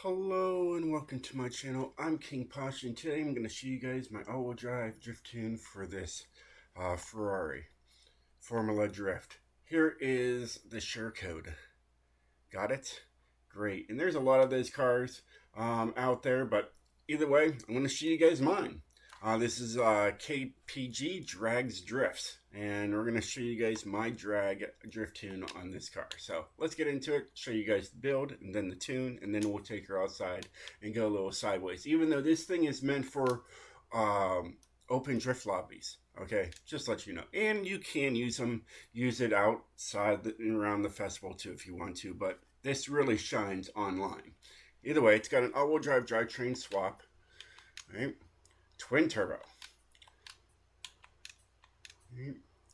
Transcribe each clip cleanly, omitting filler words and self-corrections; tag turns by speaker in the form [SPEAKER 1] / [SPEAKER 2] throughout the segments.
[SPEAKER 1] Hello and welcome to my channel. I'm King POSH, and today I'm going to show you guys my all-wheel drive drift tune for this Ferrari Formula Drift. Here is the share code. Got it? Great. And there's a lot of those cars out there, but either way, I'm going to show you guys mine. This is KPG Drags Drifts, and we're going to show you guys my drag drift tune on this car. So let's get into it, show you guys the build, and then the tune, and then we'll take her outside and go a little sideways. Even though this thing is meant for open drift lobbies, okay, just to let you know. And you can use it outside and around the festival too if you want to, but this really shines online. Either way, it's got an all-wheel drive drivetrain swap, right? Twin turbo,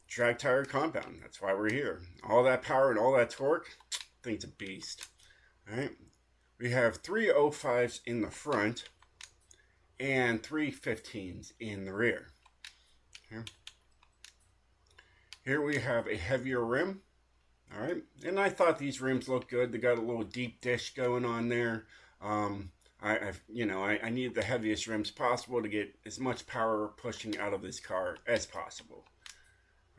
[SPEAKER 1] drag tire compound. That's why we're here. All that power and all that torque, thing's a beast. All right, we have three 05s in the front and three 15s in the rear. Okay. Here we have a heavier rim. All right, and I thought these rims looked good. They got a little deep dish going on there. I need the heaviest rims possible to get as much power pushing out of this car as possible.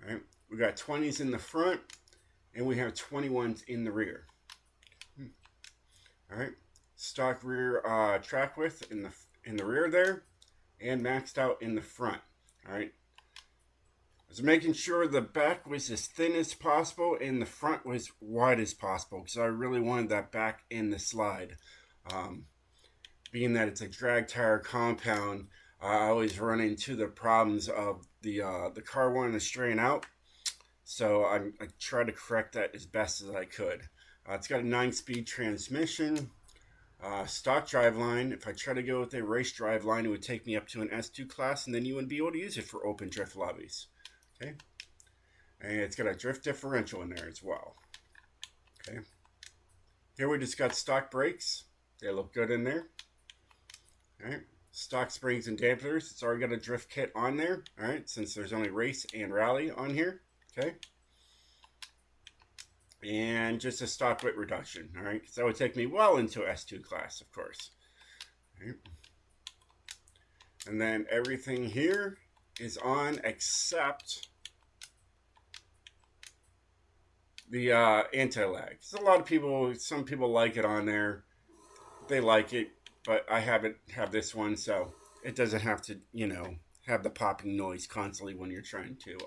[SPEAKER 1] All right, we got 20s in the front, and we have 21s in the rear. All right, stock rear track width in the rear there, and maxed out in the front. All right, I was making sure the back was as thin as possible and the front was wide as possible because I really wanted that back in the slide. Being that it's a drag tire compound, I always run into the problems of the car wanting to strain out. So I tried to correct that as best as I could. It's got a 9-speed transmission, stock driveline. If I try to go with a race driveline, it would take me up to an S2 class, and then you wouldn't be able to use it for open drift lobbies. Okay, and it's got a drift differential in there as well. Okay, here we just got stock brakes. They look good in there. All right, stock springs and dampers. It's already got a drift kit on there. All right, since there's only race and rally on here. Okay, and just a stock weight reduction. All right, because that would take me well into S2 class, of course. All right. And then everything here is on except the anti-lag. A lot of people, some people like it on there. They like it, but I have this one, so it doesn't have to, have the popping noise constantly when you're trying to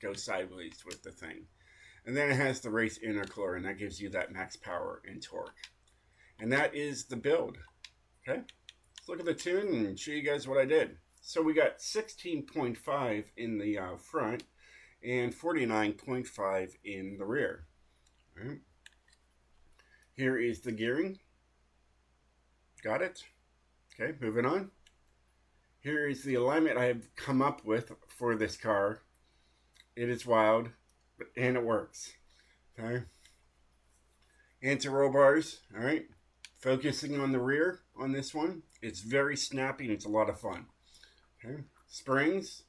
[SPEAKER 1] go sideways with the thing. And then it has the race intercooler, and that gives you that max power and torque. And that is the build. Okay, let's look at the tune and show you guys what I did. So we got 16.5 in the front and 49.5 in the rear. All right. Here is the gearing. Got it? Okay, moving on. Here is the alignment I have come up with for this car. It is wild, and it works. Okay. Anti-roll bars, all right. Focusing on the rear on this one. It's very snappy and it's a lot of fun. Okay. Springs,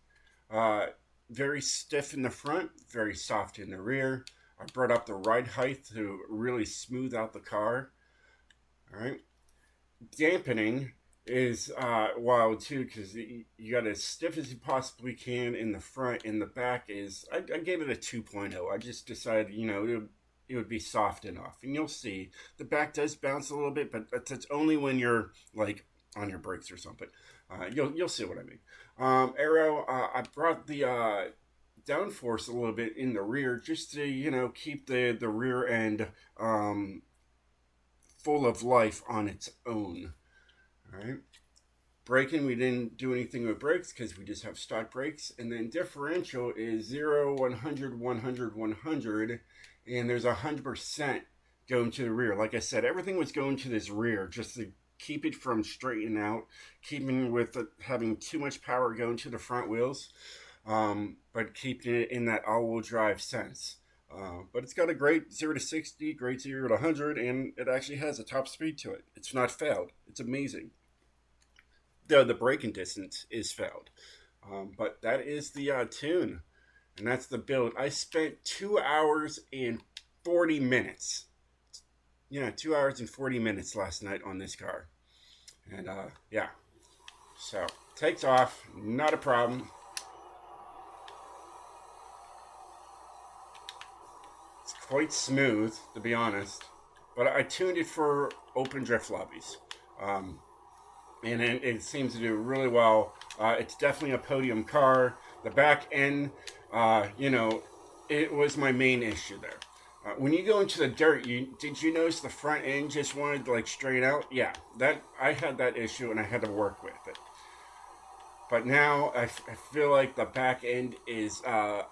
[SPEAKER 1] very stiff in the front, very soft in the rear. I brought up the ride height to really smooth out the car. All right. Dampening is wild too because you got as stiff as you possibly can in the front. In the back is I gave it a 2.0. I just decided it would be soft enough, and you'll see the back does bounce a little bit, but that's only when you're like on your brakes or something. You'll see what I mean. Aero, I brought the downforce a little bit in the rear just to keep the rear end full of life on its own. All right. Braking, we didn't do anything with brakes because we just have stock brakes. And then differential is 0, 100, 100, 100. And there's 100% going to the rear. Like I said, everything was going to this rear just to keep it from straightening out, keeping with having too much power going to the front wheels, but keeping it in that all-wheel drive sense. But it's got a great 0 to 60, great 0 to 100, and it actually has a top speed to it. It's not failed. It's amazing. The braking distance is failed. But that is the tune, and that's the build. I spent 2 hours and 40 minutes yeah, 2 hours and 40 minutes last night on this car. And yeah, so takes off, not a problem. It's quite smooth, to be honest. But I tuned it for open drift lobbies. Um, and it seems to do really well. It's definitely a podium car. The back end, you know, it was my main issue there. When you go into the dirt, did you notice the front end just wanted to like straight out? Yeah, that I had that issue and I had to work with it. But now I feel like the back end is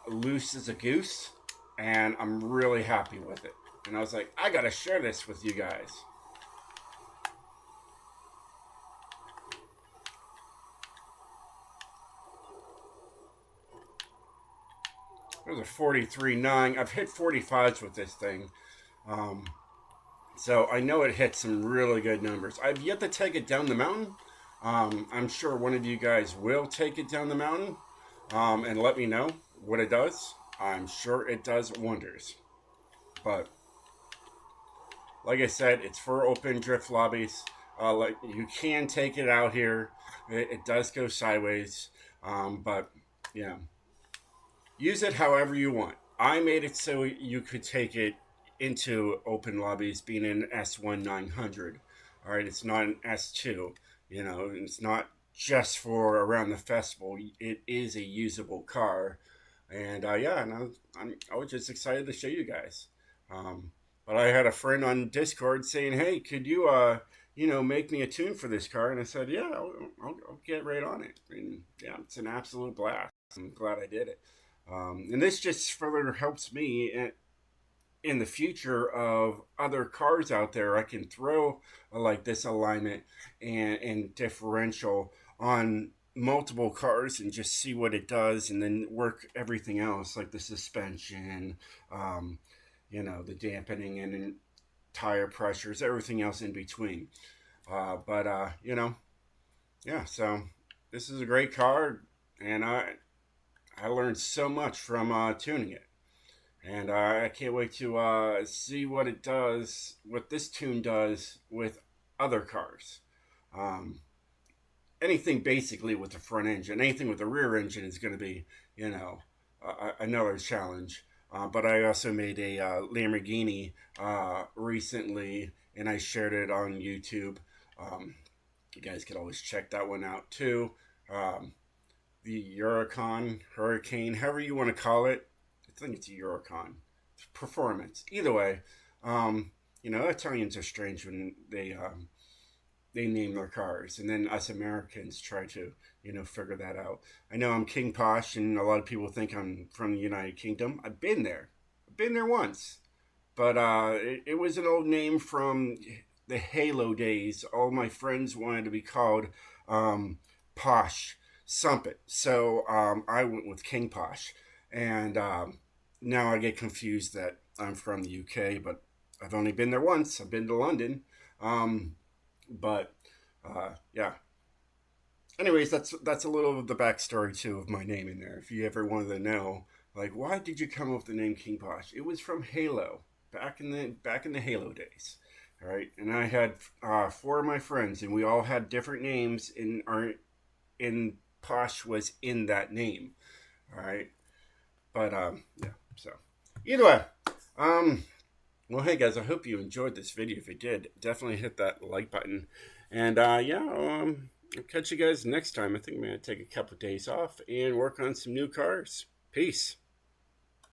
[SPEAKER 1] loose as a goose, and I'm really happy with it. And I was like, I gotta share this with you guys. There's a 43.9. I've hit 45s with this thing. Um, so I know it hits some really good numbers. I've yet to take it down the mountain. I'm sure one of you guys will take it down the mountain and let me know what it does. I'm sure it does wonders. But like I said, it's for open drift lobbies. Like you can take it out here. It does go sideways, but yeah, use it however you want. I made it so you could take it into open lobbies, being an S1-900. All right, it's not an S2. You know, it's not just for around the festival. It is a usable car, and yeah, and I was just excited to show you guys. But I had a friend on Discord saying, "Hey, could you you know, make me a tune for this car?" And I said, "Yeah, I'll get right on it." And yeah, it's an absolute blast. I'm glad I did it. And this just further helps me in the future of other cars out there. I can throw like this alignment and differential on multiple cars and just see what it does, and then work everything else like the suspension, um, you know, the dampening and tire pressures, everything else in between. But you know, yeah. So this is a great car, and I learned so much from tuning it, and I can't wait to see what it does, what this tune does with other cars. Um, Anything basically with the front engine, anything with the rear engine is going to be, you know, another challenge. But I also made a Lamborghini recently, and I shared it on YouTube. You guys could always check that one out too. Um, the Hurricane, however you want to call it. I think it's a Huracan performance. Either way, you know, Italians are strange when they name their cars, and then us Americans try to, you know, figure that out. I know I'm King Posh, and a lot of people think I'm from the United Kingdom. I've been there. I've been there once, but it was an old name from the Halo days. All my friends wanted to be called Posh Sumpit, so I went with King Posh, and now I get confused that I'm from the UK, but I've only been there once. I've been to London. But yeah. Anyways, that's a little of the backstory too of my name in there. If you ever wanted to know, like, why did you come up with the name King Posh? It was from Halo, back in the Halo days. All right, and I had four of my friends, and we all had different names. In Posh was in that name. All right, but yeah. So either way, well, hey guys, I hope you enjoyed this video. If you did, definitely hit that like button. And yeah, I'll catch you guys next time. I think I'm going to take a couple of days off and work on some new cars. Peace.